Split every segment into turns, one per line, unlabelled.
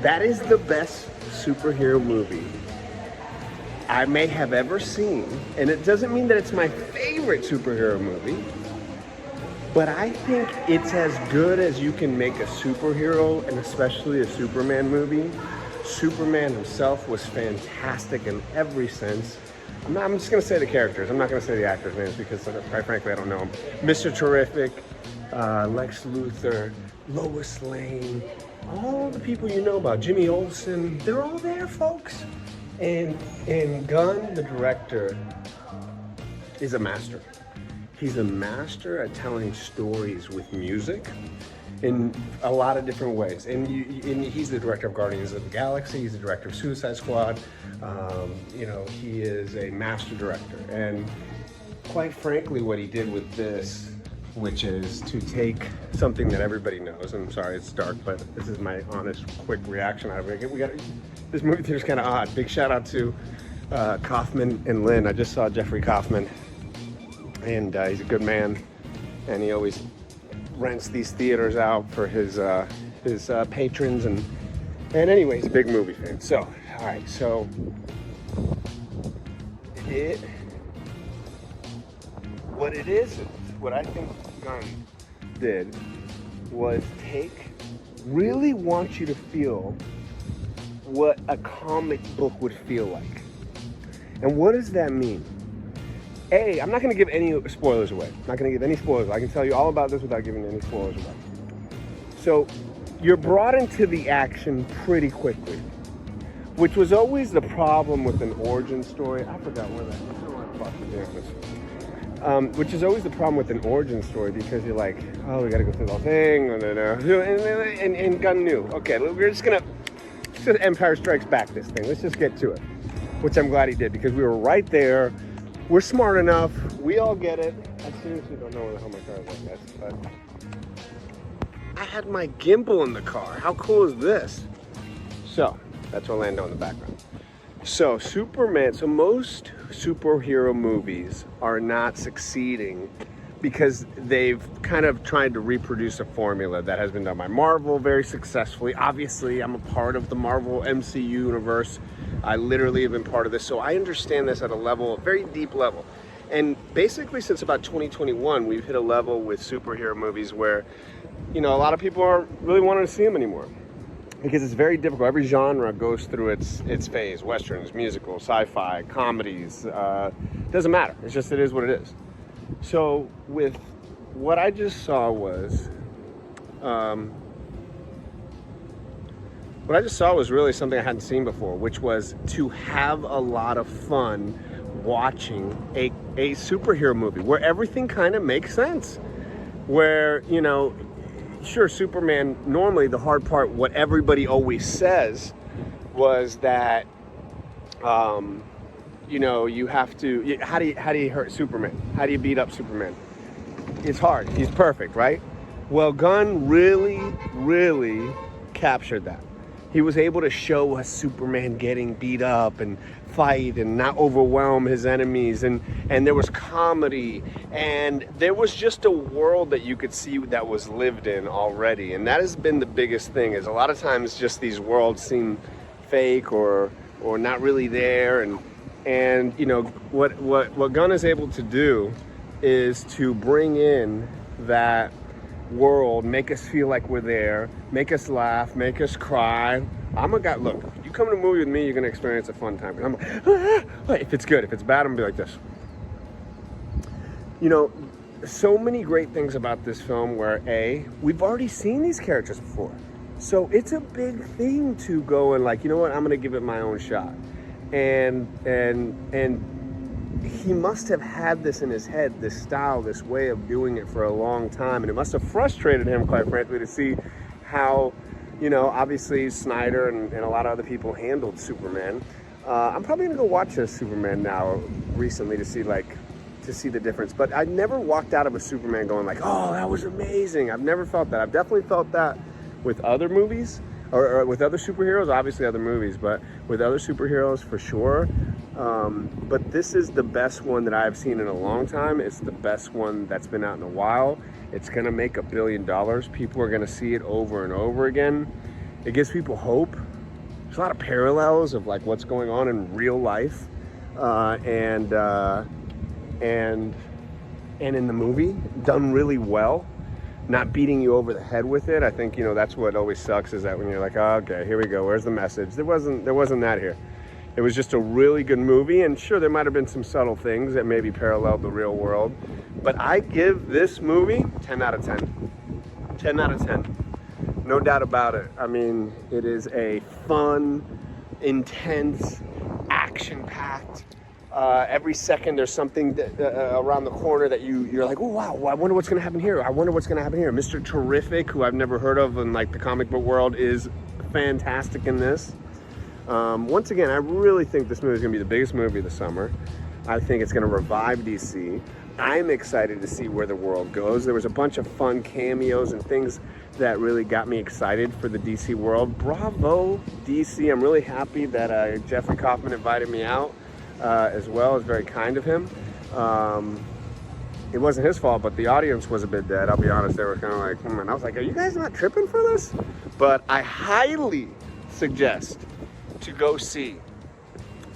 That is the best superhero movie I may have ever seen. And it doesn't mean that it's my favorite superhero movie, but I think it's as good as you can make a superhero, and especially a Superman movie. Superman himself was fantastic in every sense. I'm just going to say the characters. I'm not going to say the actors' names because, quite frankly, I don't know them. Mr. Terrific, Lex Luthor, Lois Lane, all the people you know about, Jimmy Olsen, they're all there, folks. And Gunn, the director, is a master. He's a master at telling stories with music in a lot of different ways. And he's the director of Guardians of the Galaxy. He's the director of Suicide Squad. He is a master director. And quite frankly, what he did with this, which is to take something that everybody knows, and I'm sorry it's dark, but this is my honest, quick reaction out of it. This movie theater's kind of odd. Big shout out to Kaufman and Lynn. I just saw Jeffrey Kaufman, and he's a good man, and he always rents these theaters out for his patrons, and anyway, he's a big movie fan. So, all right, so what I think Gunn did was really want you to feel what a comic book would feel like. And what does that mean? I'm not going to give any spoilers away. I'm not going to give any spoilers. I can tell you all about this without giving any spoilers away. So, you're brought into the action pretty quickly, which was always the problem with an origin story. I forgot where that is. Which is always the problem with an origin story, because you're like, oh, we got to go through the whole thing. And Gunn knew, okay, we're just going to Empire Strikes Back this thing. Let's just get to it. Which I'm glad he did, because we were right there. We're smart enough. We all get it. I seriously don't know where the hell my car is like this, but I had my gimbal in the car. How cool is this? So, that's Orlando in the background. So, Superman, so most superhero movies are not succeeding because they've kind of tried to reproduce a formula that has been done by Marvel very successfully. Obviously, I'm a part of the Marvel MCU universe. I literally have been part of this, so I understand this at a level, a very deep level. And basically, since about 2021, we've hit a level with superhero movies where, a lot of people aren't really wanting to see them anymore, because it's very difficult. Every genre goes through its phase: westerns, musicals, sci-fi, comedies. Doesn't matter. It is what it is. So with what I just saw was, really something I hadn't seen before, which was to have a lot of fun watching a superhero movie where everything kind of makes sense. Where, sure, Superman, normally the hard part, what everybody always says, was that, you have to, how do you hurt Superman? How do you beat up Superman? It's hard. He's perfect, right? Well, Gunn really, really captured that. He was able to show us Superman getting beat up and fight and not overwhelm his enemies, and there was comedy, and there was just a world that you could see that was lived in already. And that has been the biggest thing, is a lot of times just these worlds seem fake or not really there, and what Gunn is able to do is to bring in that world, make us feel like we're there, make us laugh, make us cry. Look, you come to a movie with me, you're gonna experience a fun time. I'm like, if it's good. If it's bad, I'm gonna be like this. So many great things about this film where we've already seen these characters before. So it's a big thing to go and, like, you know what, I'm gonna give it my own shot. And he must have had this in his head, this style, this way of doing it for a long time. And it must have frustrated him, quite frankly, to see how, obviously Snyder and a lot of other people handled Superman. I'm probably gonna go watch this Superman now recently to see the difference. But I never walked out of a Superman going like, oh, that was amazing. I've never felt that. I've definitely felt that with other movies, or with other superheroes, obviously other movies, but with other superheroes for sure. But this is the best one that I've seen in a long time. It's the best one that's been out in a while. It's gonna make $1 billion. People are gonna see it over and over again. It gives people hope. there's a lot of parallels of like what's going on in real life, and in the movie, done really well. Not beating you over the head with it. I think, you know, that's what always sucks, is that when you're like, oh, okay, here we go, where's the message? There wasn't that here. It was just a really good movie, and sure, there might have been some subtle things that maybe paralleled the real world, but I give this movie 10 out of 10. 10 out of 10. No doubt about it. I mean, it is a fun, intense, action-packed, every second there's something around the corner that you're like, oh wow, I wonder what's gonna happen here. I wonder what's gonna happen here. Mr. Terrific, who I've never heard of in like the comic book world, is fantastic in this. Once again, I really think this movie is gonna be the biggest movie of the summer. I think it's gonna revive DC. I'm excited to see where the world goes. There was a bunch of fun cameos and things that really got me excited for the DC world. Bravo, DC. I'm really happy that Jeffrey Kaufman invited me out. As well. It's very kind of him. It wasn't his fault, but the audience was a bit dead. I'll be honest, they were kind of like, and I was like, are you guys not tripping for this? But I highly suggest to go see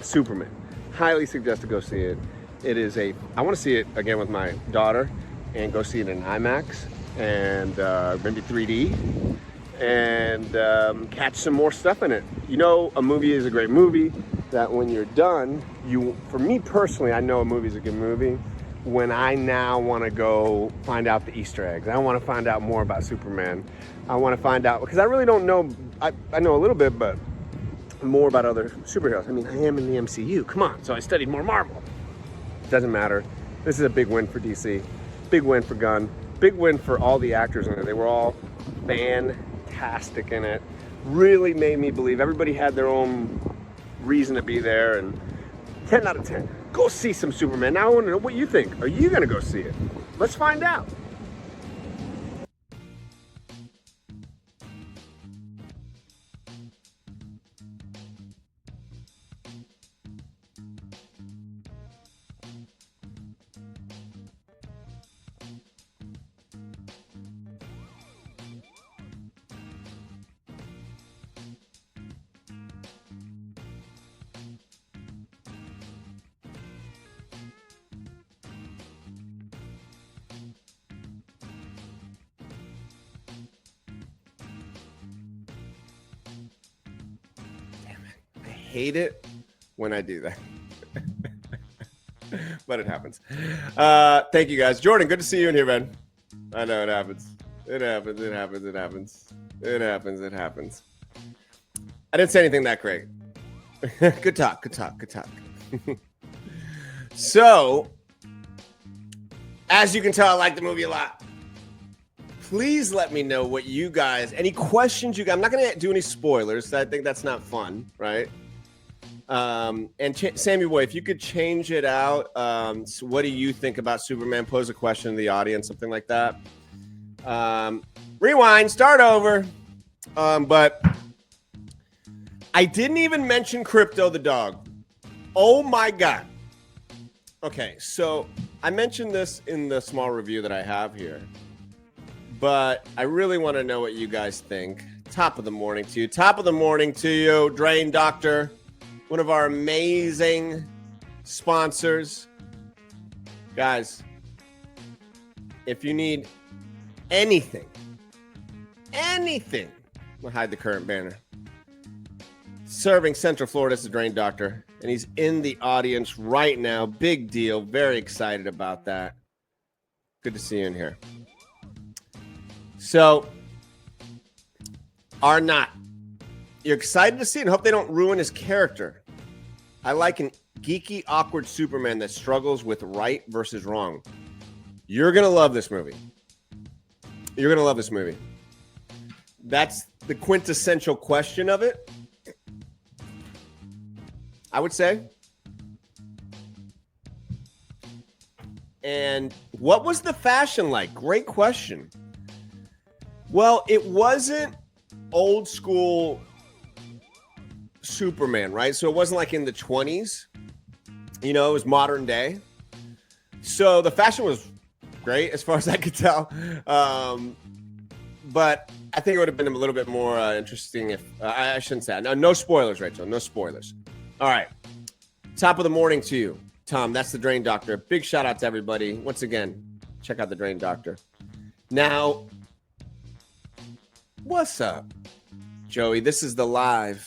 Superman. Highly suggest to go see it. I want to see it again with my daughter and go see it in IMAX and maybe 3D and catch some more stuff in it. You know, a movie is a great movie that when you're done, for me personally, I know a movie's a good movie when I now want to go find out the Easter eggs. I want to find out more about Superman. I want to find out, because I really don't know, I know a little bit, but more about other superheroes. I mean, I am in the MCU, come on, so I studied more Marvel. Doesn't matter. This is a big win for DC, big win for Gunn, big win for all the actors in it. They were all fantastic in it. Really made me believe. Everybody had their own reason to be there, and 10 out of 10. Go see some Superman. Now I want to know what you think. Are you going to go see it? Let's find out. Hate it when I do that. But it happens. Thank you guys. Jordan, good to see you in here, man. I know it happens. It happens. It happens. It happens. It happens. It happens. I didn't say anything that great. Good talk. Good talk. Good talk. So, as you can tell, I like the movie a lot. Please let me know what you guys, any questions you got. I'm not going to do any spoilers. I think that's not fun, right? And Sammy Boy, if you could change it out, so what do you think about Superman? Pose a question to the audience, something like that. Rewind, start over. But I didn't even mention Crypto the dog. Oh my God. Okay, so I mentioned this in the small review that I have here, but I really want to know what you guys think. Top of the morning to you. Top of the morning to you, Drain Doctor, one of our amazing sponsors. Guys, if you need anything, we'll hide the current banner. Serving Central Florida is the Drain Doctor, and he's in the audience right now. Big deal. Very excited about that. Good to see you in here. So, are not. You're excited to see it and hope they don't ruin his character. I like an geeky, awkward Superman that struggles with right versus wrong. You're going to love this movie. You're going to love this movie. That's the quintessential question of it, I would say. And what was the fashion like? Great question. Well, it wasn't old school Superman, right? So it wasn't like in the 20s. You know, it was modern day. So the fashion was great as far as I could tell. But
I think it would have been a little bit more interesting if I shouldn't say that. No spoilers, Rachel. No spoilers. All right. Top of the morning to you, Tom. That's the Drain Doctor. Big shout out to everybody. Once again, check out the Drain Doctor. Now, what's up, Joey? This is the live